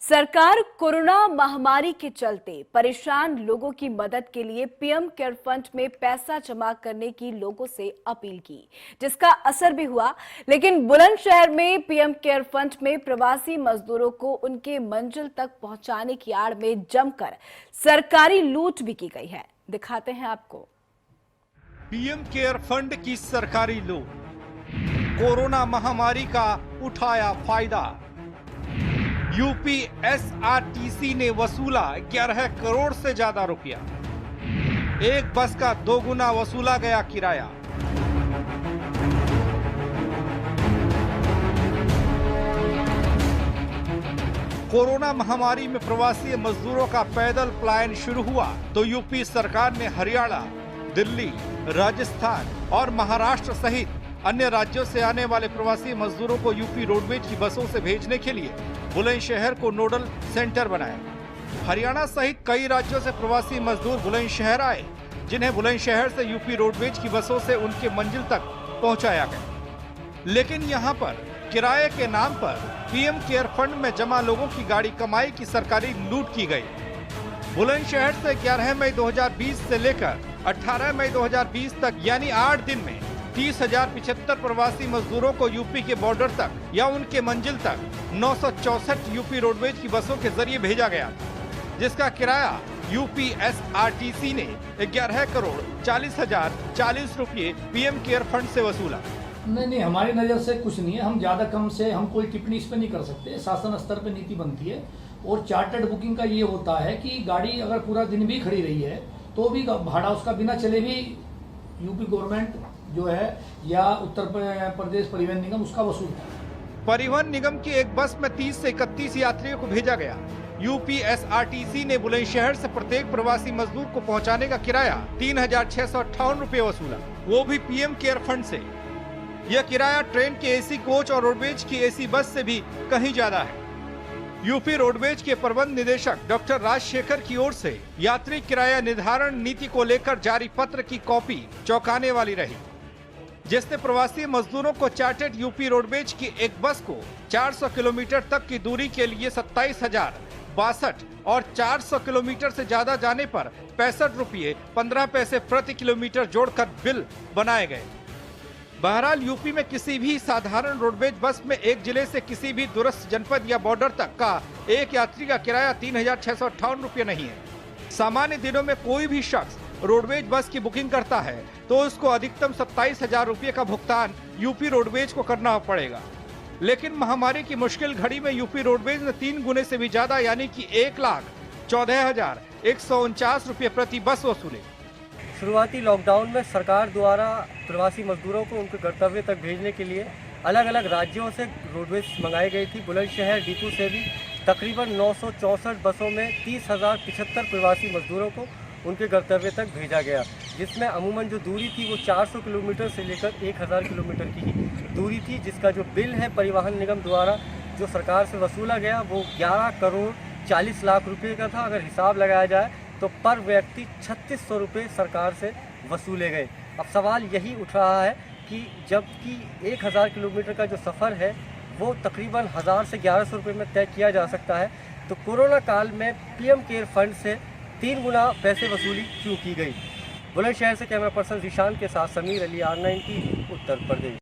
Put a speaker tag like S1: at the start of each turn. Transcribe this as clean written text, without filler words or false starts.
S1: सरकार कोरोना महामारी के चलते परेशान लोगों की मदद के लिए पीएम केयर फंड में पैसा जमा करने की लोगों से अपील की, जिसका असर भी हुआ। लेकिन बुलंदशहर में पीएम केयर फंड में प्रवासी मजदूरों को उनके मंजिल तक पहुंचाने की आड़ में जमकर सरकारी लूट भी की गई है। दिखाते हैं आपको
S2: पीएम केयर फंड की सरकारी लूट। कोरोना महामारी का उठाया फायदा। यूपी एसआरटीसी ने वसूला 11 करोड़ से ज्यादा रुपया। एक बस का 2 गुना वसूला गया किराया। कोरोना महामारी में प्रवासी मजदूरों का पैदल पलायन शुरू हुआ तो यूपी सरकार ने हरियाणा, दिल्ली, राजस्थान और महाराष्ट्र सहित अन्य राज्यों से आने वाले प्रवासी मजदूरों को यूपी रोडवेज की बसों से भेजने के लिए बुलंदशहर को नोडल सेंटर बनाया। हरियाणा सहित कई राज्यों से प्रवासी मजदूर बुलंदशहर आए, जिन्हें बुलंदशहर से यूपी रोडवेज की बसों से उनके मंजिल तक पहुंचाया गया। लेकिन यहां पर किराए के नाम पर पीएम केयर फंड में जमा लोगों की गाड़ी कमाई की सरकारी लूट की गई। बुलंदशहर से 11 मई 2020 से लेकर 18 मई 2020 तक यानी 8 दिन में 30,075 प्रवासी मजदूरों को यूपी के बॉर्डर तक या उनके मंजिल तक 964 यूपी रोडवेज की बसों के जरिए भेजा गया, जिसका किराया यूपी एसआरटीसी ने 11 करोड़ 40,040 रुपये पीएम केयर फंड से वसूला।
S3: नहीं, हमारी नज़र से कुछ नहीं है। हम ज़्यादा कम से हम कोई टिप्पणी इस पर नहीं कर सकते। शासन स्तर पर नीति बनती है और चार्टर्ड बुकिंग का ये होता है कि गाड़ी अगर पूरा दिन भी खड़ी रही है तो भी भाड़ा उसका बिना चले भी यूपी गवर्नमेंट जो है या उत्तर प्रदेश परिवहन निगम उसका वसूलता है।
S2: परिवहन निगम की एक बस में 30 से 31 यात्रियों को भेजा गया। यूपी एसआरटीसी ने बुलंदशहर से प्रत्येक प्रवासी मजदूर को पहुंचाने का किराया 3,658 रुपये वसूला, वो भी पीएम केयर फंड से। यह किराया ट्रेन के एसी कोच और रोडवेज की एसी बस से भी कहीं ज्यादा है। यूपी रोडवेज के प्रबंध निदेशक डॉक्टर राजशेखर की ओर से यात्री किराया निर्धारण नीति को लेकर जारी पत्र की कॉपी चौंकाने वाली रही, जिसने प्रवासी मजदूरों को चार्टर्ड यूपी रोडवेज की एक बस को 400 किलोमीटर तक की दूरी के लिए 27,062 और 400 किलोमीटर से ज्यादा जाने पर 65 रुपये 15 पैसे प्रति किलोमीटर जोड़कर बिल बनाए गए। बहरहाल यूपी में किसी भी साधारण रोडवेज बस में एक जिले से किसी भी दूरस्थ जनपद या बॉर्डर तक का एक यात्री का किराया 3,658 रुपये नहीं है। सामान्य दिनों में कोई भी शख्स रोडवेज बस की बुकिंग करता है तो उसको अधिकतम 27,000 रुपये का भुगतान यूपी रोडवेज को करना पड़ेगा। लेकिन महामारी की मुश्किल घड़ी में यूपी रोडवेज ने 3 गुने से भी ज्यादा यानी कि 1,14,149 रुपये प्रति बस वसूले।
S4: शुरुआती लॉकडाउन में सरकार द्वारा प्रवासी मजदूरों को उनके गंतव्य तक भेजने के लिए अलग अलग राज्यों से रोडवेज मंगाई गई थी। बुलंदशहर डिपो से भी तकरीबन 964 बसों में 30,075 प्रवासी मजदूरों को उनके गंतव्य तक भेजा गया, जिसमें अमूमन जो दूरी थी वो 400 किलोमीटर से लेकर 1,000 किलोमीटर की ही दूरी थी, जिसका जो बिल है परिवहन निगम द्वारा जो सरकार से वसूला गया वो 11 करोड़ 40 लाख रुपये का था। अगर हिसाब लगाया जाए तो पर व्यक्ति 3,600 रुपये सरकार से वसूले गए। अब सवाल यही उठ रहा है कि जबकि 1,000 किलोमीटर का जो सफ़र है वो तकरीबन 1,000 से 1,100 रुपये में तय किया जा सकता है, तो कोरोना काल में पीएम केयर फंड से 3 गुना पैसे वसूली क्यों की गई। बुलंदशहर से कैमरा पर्सन जिशान के साथ समीर अली, R9 उत्तर प्रदेश।